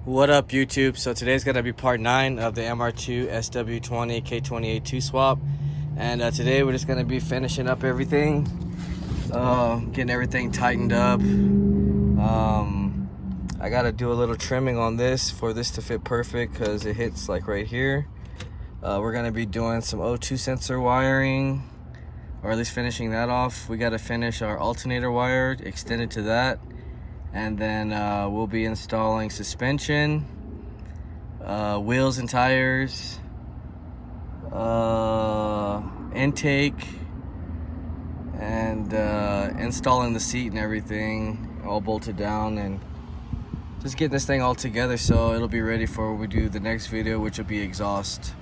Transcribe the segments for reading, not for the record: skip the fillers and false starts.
What up, YouTube? So today's gonna be part 9 of the mr2 sw20 k20a2 swap, and today we're just gonna be finishing up everything, getting everything tightened up. I gotta do a little trimming on this for this to fit perfect because it hits like right here. We're gonna be doing some O2 sensor wiring, or at least finishing that off. We gotta finish our alternator wire extended to that. And then we'll be installing suspension, wheels and tires, intake, and installing the seat and everything all bolted down, and just getting this thing all together so it'll be ready for when we do the next video, which will be exhaust.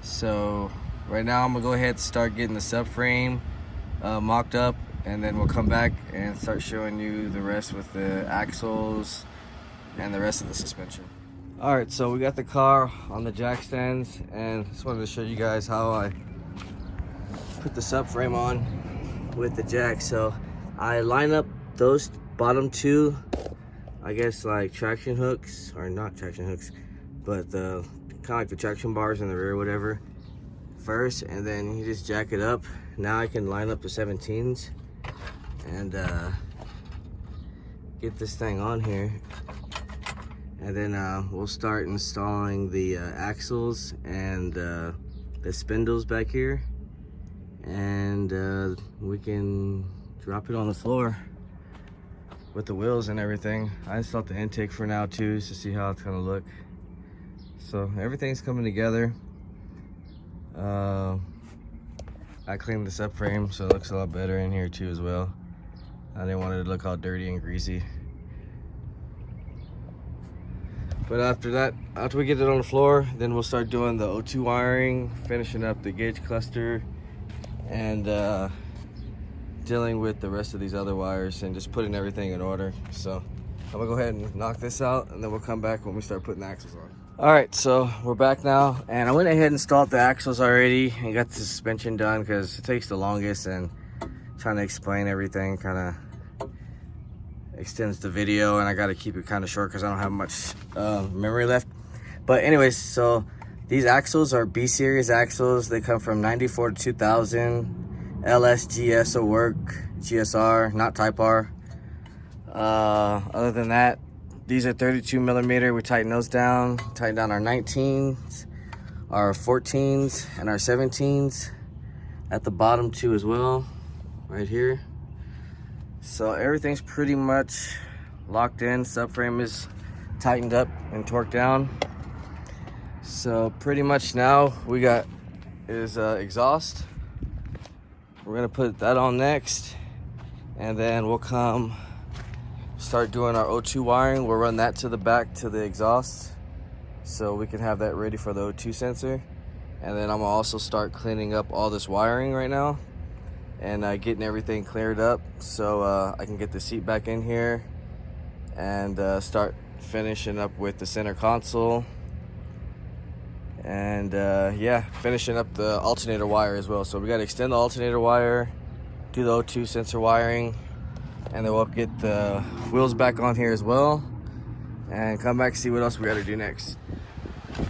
So right now I'm gonna go ahead and start getting the subframe mocked up, and then we'll come back and start showing you the rest with the axles and the rest of the suspension. All right, so we got the car on the jack stands, and just wanted to show you guys how I put the subframe on with the jack. So I line up those bottom two, I guess like traction hooks, or not traction hooks, but the kind of like the traction bars in the rear, whatever, first, and then you just jack it up. Now I can line up the 17s and get this thing on here, and then we'll start installing the axles and the spindles back here, and we can drop it on the floor with the wheels and everything. I installed the intake for now too, just to see how it's gonna look. So everything's coming together. I cleaned the subframe so it looks a lot better in here too as well. I didn't want it to look all dirty and greasy. But after we get it on the floor, then we'll start doing the O2 wiring, finishing up the gauge cluster, and dealing with the rest of these other wires and just putting everything in order. So I'm gonna go ahead and knock this out, and then we'll come back when we start putting the axles on. All right, so we're back now, and I went ahead and installed the axles already and got the suspension done because it takes the longest, and trying to explain everything kind of extends the video, and I got to keep it kind of short because I don't have much memory left. But anyways, so these axles are B series axles. They come from 94 to 2000, LSGS will work, GSR, not Type R. Other than that, these are 32 millimeter. We tighten those down, tighten down our 19s, our 14s, and our 17s at the bottom too as well, right here. So everything's pretty much locked in. Subframe is tightened up and torqued down. So pretty much now we got is exhaust. We're gonna put that on next, and then we'll come start doing our O2 wiring. We'll run that to the back to the exhaust so we can have that ready for the O2 sensor. And then I'm gonna also start cleaning up all this wiring right now and getting everything cleared up so I can get the seat back in here and start finishing up with the center console, and yeah, finishing up the alternator wire as well. So we got to extend the alternator wire, do the O2 sensor wiring, and then we'll get the wheels back on here as well and come back and see what else we got to do next.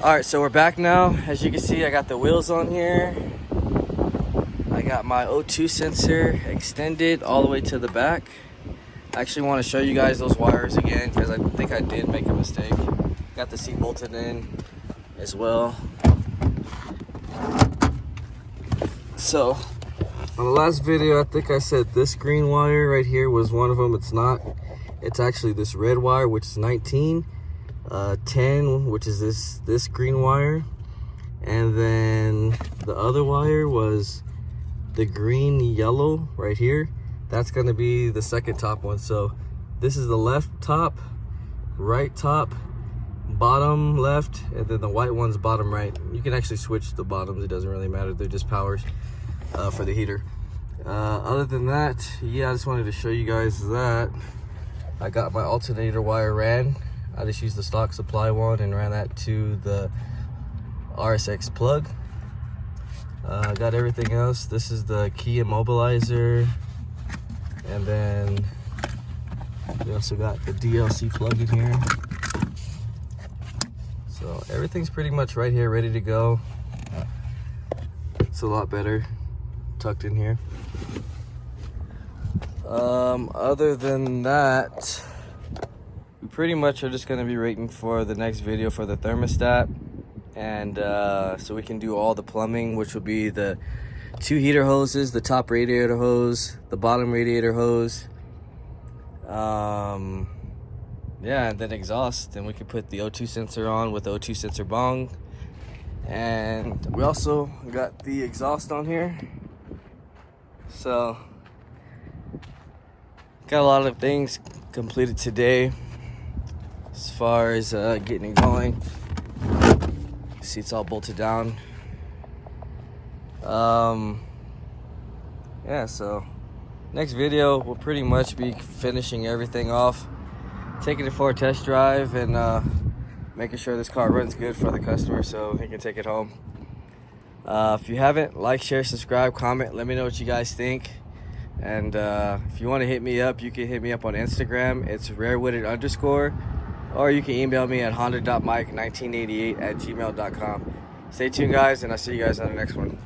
All right, so we're back now. As you can see, I got the wheels on here. I got my O2 sensor extended all the way to the back. I actually want to show you guys those wires again because I think I did make a mistake. Got the seat bolted in as well. So on the last video, I think I said this green wire right here was one of them. It's not. It's actually this red wire, which is 19, 10, which is this green wire, and then the other wire was the green yellow right here. That's going to be the second top one. So this is the left top, right top, bottom left, and then the white one's bottom right. You can actually switch the bottoms, it doesn't really matter. They're just powers for the heater. Other than that, yeah, I just wanted to show you guys that I got my alternator wire ran. I just used the stock supply one and ran that to the RSX plug. Got everything else. This is the key immobilizer, and then we also got the DLC plug in here. So everything's pretty much right here, ready to go. It's a lot better tucked in here. Other than that, we pretty much are just gonna be waiting for the next video for the thermostat, and so we can do all the plumbing, which will be the 2 heater hoses, the top radiator hose, the bottom radiator hose, yeah, and then exhaust. Then we can put the O2 sensor on with the O2 sensor bong, and we also got the exhaust on here. So got a lot of things completed today as far as getting it going. Seats all bolted down. Yeah, so next video we'll pretty much be finishing everything off, taking it for a test drive, and making sure this car runs good for the customer so he can take it home. If you haven't, like, share, subscribe, comment, let me know what you guys think. And if you want to hit me up, you can hit me up on Instagram. It's rarewooded_, or you can email me at honda.mike1988@gmail.com. Stay tuned, guys, and I'll see you guys on the next one.